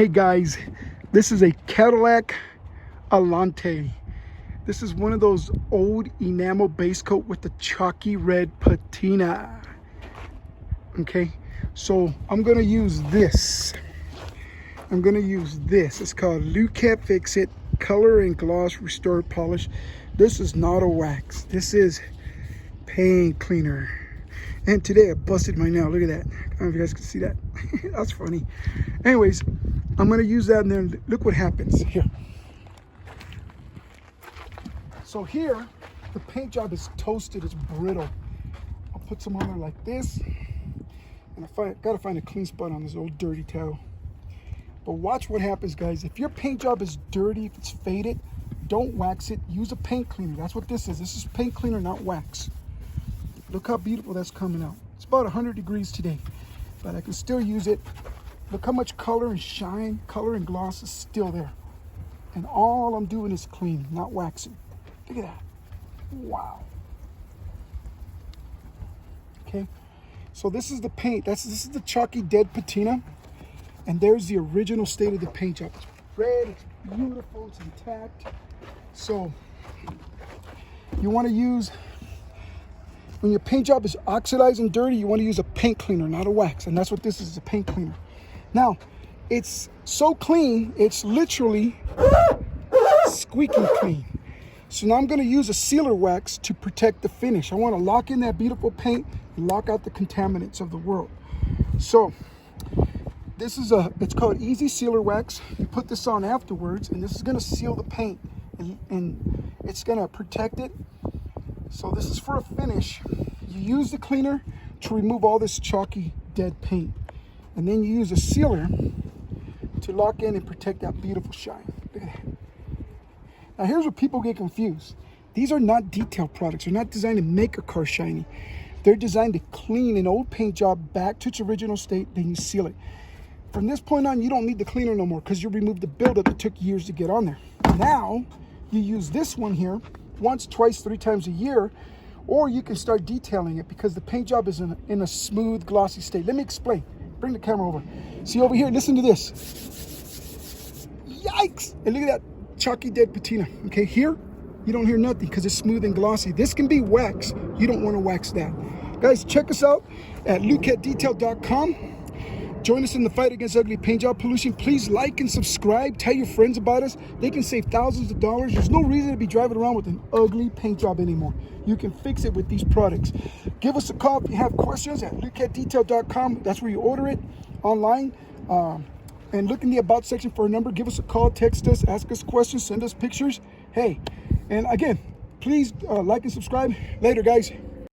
Hey guys, this is a Cadillac Alante. This is one of those old enamel base coat with the chalky red patina. Okay, so I'm gonna use this. It's called Lukat Fix It Color and Gloss Restored Polish. This is not a wax. This is paint cleaner. And today I busted my nail. Look at that. I don't know if you guys can see that. That's funny. Anyways, I'm going to use that, and then look what happens here. So here, the paint job is toasted. It's brittle. I'll put some on there like this. And I got to find a clean spot on this old dirty towel. But watch what happens, guys. If your paint job is dirty, if it's faded, don't wax it. Use a paint cleaner. That's what this is. This is paint cleaner, not wax. Look how beautiful that's coming out. It's about 100 degrees today, but I can still use it. Look how much color and shine, color and gloss is still there. And all I'm doing is cleaning, not waxing. Look at that. Wow. Okay, so this is the paint. This is the chalky dead patina. And there's the original state of the paint job. It's red, it's beautiful, it's intact. So you want to use, when your paint job is oxidized and dirty, you want to use a paint cleaner, not a wax. And that's what this is, a paint cleaner. Now, it's so clean, it's literally squeaking clean. So now I'm going to use a sealer wax to protect the finish. I want to lock in that beautiful paint and lock out the contaminants of the world. So this is it's called Easy Sealer Wax. You put this on afterwards, and this is going to seal the paint, and it's going to protect it. So this is for a finish. You use the cleaner to remove all this chalky dead paint. And then you use a sealer to lock in and protect that beautiful shine. Look at that. Now here's where people get confused. These are not detail products. They're not designed to make a car shiny. They're designed to clean an old paint job back to its original state, then you seal it. From this point on, you don't need the cleaner no more because you removed the buildup that took years to get on there. Now, you use this one here once, twice, 3 times a year, or you can start detailing it because the paint job is in a smooth, glossy state. Let me explain. Bring the camera over. See over here, listen to this. Yikes! And look at that chalky dead patina. Okay, here, you don't hear nothing because it's smooth and glossy. This can be wax. You don't want to wax that. Guys, check us out at lukatdetail.com. Join us in the fight against ugly paint job pollution. Please like and subscribe. Tell your friends about us. They can save thousands of dollars. There's no reason to be driving around with an ugly paint job anymore. You can fix it with these products. Give us a call if you have questions at lukatdetail.com. That's where you order it online. And look in the About section for a number. Give us a call, text us, ask us questions, send us pictures. Hey, and again, please like and subscribe. Later, guys.